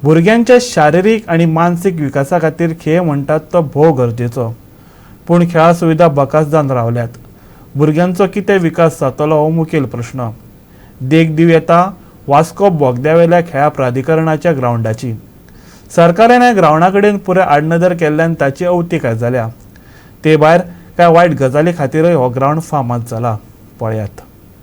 भुरग्यांच्या शारिरीक आणि मानसिक विकासा खातीर खेळ म्हणटात तो भोव गरजेचो, पूण खेळा सुविधा बकास जावन रावल्यात. भुरग्यांचो कितें विकास जातलो हो मुखेल प्रश्न. देख दिव येता वास्को बोगद्यावेल्या खेळा प्राधिकरणाच्या ग्रावंडाची. सरकारान ह्या ग्रावंडा कडेन पुराय आडनदर केल्ल्यान ताची अवतिकाय जाल्या. ते भायर कांय वायट गजाली खातीरय हो ग्रावंड फामाद जाला. पळयात.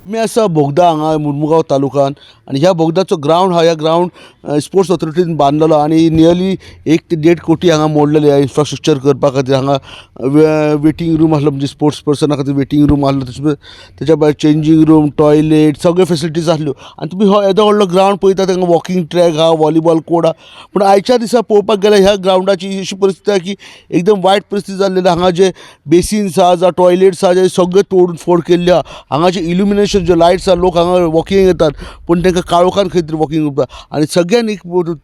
मी आसा बोगदा हांगा मुर्मुगांव तालुकान आनी ह्या बोगदाचो ग्रावंड ह्या ग्रावंड स्पोर्ट्स ऑथॉरिटीन बांदलेलो आनी नियरली 1 ते 1.5 कोटी हांगा मोडलेले इन्फ्रास्ट्रक्चर करपा खातीर. हांगा वेटिंग रूम आसलो, म्हणजे स्पोर्ट्स पर्सना खातीर वेटिंग रूम आसलो, त्याच्या भायर चेंजिंग रूम, टॉयलेट, सगळे फेसिलिटीज आसल्यो. आनी तुमी हो येदो व्हडलो ग्रावंड पळयता, तांकां वॉकिंग ट्रॅक आहा, वॉलीबॉल कोर्ट आहा. पूण आयच्या दिसा पळोवपाक गेल्यार ह्या ग्रावंडाची अशी परिस्थिती आहा की एकदम वायट परिस्थिती जाल्लेली. हांगा जे बेसिन्स आहा जावं टॉयलेट्स आहा जे सगळे तोडून फोड केल्ले आहा. हांगा जे इल्युमिनेशन जे लायट्स आहा, लोक हांगा वॉकिंग येतात पूण तांकां काळोखान खंय तरी वॉकिंग करता. आनी सगळ्यांनी एक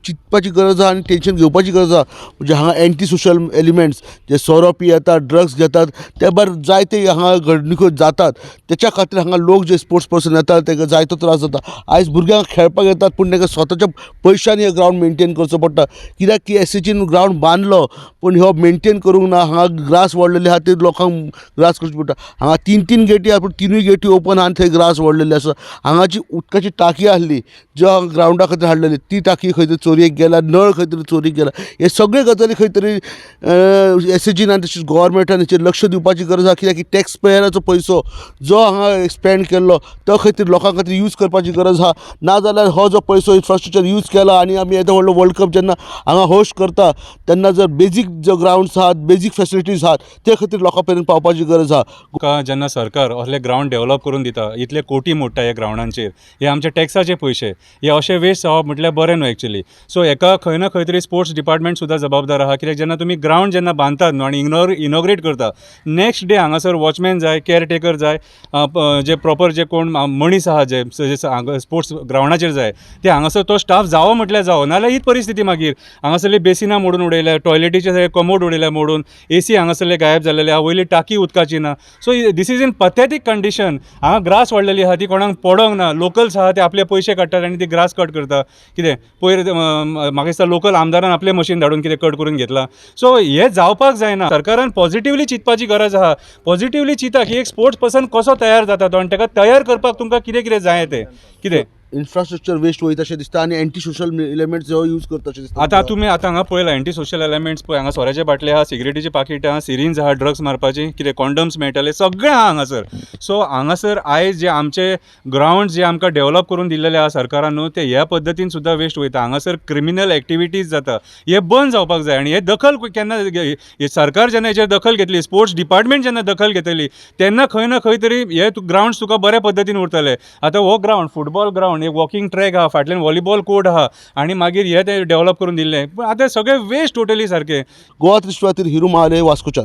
चिंतपाची गरज आहा आनी टेन्शन घेवपाची गरज आहा. म्हणजे हांगा एंटी सोशल एलिमेंट्स जे सोरो पियेतात, ड्रग्स घेतात, त्या भायर जायते हांगा घडणुको जातात. त्याच्या खातीर हांगा लोक जे स्पोर्ट्स पर्सन येतात तांकां जायतो त्रास जाता. आयज भुरग्यांक खेळपाक येतात पूण तांकां स्वताच्या पयशांनी हे ग्रावंड मेंटेन करचो पडटा, कित्याक की एसएचीन ग्रावंड बांदलो पूण हो मेंटेन करूंक ना. हांगा ग्रास वाडलेले आहा, ते लोकांक ग्रास करचे पडटा. हांगा 3 गेटी आहा पूण 3 गेटी ओपन आहा आनी थंय ग्रास वाडलेले आसा. हांगाची उदकाची टाकी आसली ज्यो ग्रावंडा खातीर हाडलेली, ती टाकी खंय तरी चोरयेक गेला, नळ खंय तरी चोरीक गेला. हे सगळे गजाली खंय तरी एसएचीन आनी तशेंच गोवोरमेंटान हेचेर लक्ष दिवपाची गरज आहा. कित्याक की टॅक्स पेयराचो पयसो जो हांगा स्पेंड केल्लो तो खंय तरी लोकां खातीर यूज करपाची गरज आहा. नाजाल्यार हो जो पयसो इन्फ्रास्ट्रक्चर यूज केला आनी आमी येदो व्हडलो वर्ल्ड कप जेन्ना हांगा होस्ट करता तेन्ना जर बेजीक जो ग्रावंड्स आहात, बेजीक फेसिलिटीज आहात, ते खातीर लोकां पर्यंत पावपाची गरज आहा. जेन्ना सरकार असले ग्रावंड डेव्हलप करून दिता, इतले कोटी मोडटा ह्या ग्रावंडांचेर, हे आमचे टॅक्साचे पयशे, हे अशे वेस्ट जावप म्हटल्यार बरें न्हू एक्चुअली. सो हेका खंय ना खंय तरी स्पोर्ट्स डिपार्टमेंट सुद्दां जबाबदार आहा. कित्याक जेन्ना तुमी ग्रावंड जेन्ना बांदतात न्हू आनी इनॉग्रेट करता, नेक्स्ट डे हांगासर वॉचमॅन जाय, केअरटेकर जाय, जे प्रॉपर जे कोण मनीस आहा जे स्पोर्ट्स ग्रावंडाचेर जाय, ते हांगासर तो स्टाफ जावो म्हटल्यार जावो. नाल्यार हीच परिस्थिती मागीर हांगासरली बेसिनां मोडून उडयल्या, टॉयलेटीचे सगळे कमोड उडयल्या मोडून, एसी हांगासरले गायब जाल्लेले आहा, वयली टाकी उदकाची ना. So this is in pathetic condition. हांगा ग्रास वाडलेली आहा, ती कोणाक पडोंक ना. लोकल्स आहा ते आपले पयशे काडटात आनी ती ग्रास कट करता. कितें पयर म्हाका दिसता लोकल आमदारान आपले मशीन धाडून कितें कट करून घेतला. सो हे जावपाक जायना. सरकारान पॉझिटिव्हली चिंतपाची गरज आहा. पॉझिटिव्हली चिंता की एक स्पोर्ट्स पर्सन कसो तयार जाता तो, आनी ताका तयार करपाक तुमकां कितें कितें जाय तें कितें इन्फ्रास्ट्रक्चर वेस्ट वयता अशें दिसता आनी एंटी सोशल एलिमेंट्स हो यूज करता अशें दिसता. आतां तुमी हांगा पळयलां एंटी सोशल एलिमेंट्स पळय, हांगा सोऱ्याचे बाटले आहा, सिगरेटीची पाकिट आहा, सिरींज आहा ड्रग्स मारपाची, कितें कॉन्डम्स मेळटले, सगळें आहा हांगासर. सो हांगासर आयज जे आमचे ग्रावंड जे आमकां डेव्हलप करून दिल्लेले आहा सरकारान न्हू, ते ह्या पद्दतीन सुद्दां वेस्ट वयता. हांगासर क्रिमिनल एक्टिविटीज जाता, हे बंद जावपाक जाय. आनी हे दखल केन्ना सरकार जेन्ना हेचेर दखल घेतली, स्पोर्ट्स डिपार्टमेंट जेन्ना दखल घेतली, तेन्ना खंय ना खंय तरी हे ग्रावंड्स तुका बऱ्या पद्दतीन उरतले. आतां हो ग्रावंड फुटबॉल ग्रावंड, एक वॉकिंग ट्रॅक आहा, फाटल्यान व्हॉलीबॉल कोर्ट आहा, आनी मागीर हे ते डेव्हलप करून दिल्ले. पूण आतां सगळे वेस्ट टोटली सारके. गोवा 360 हिरू महाले वास्कोच्यान.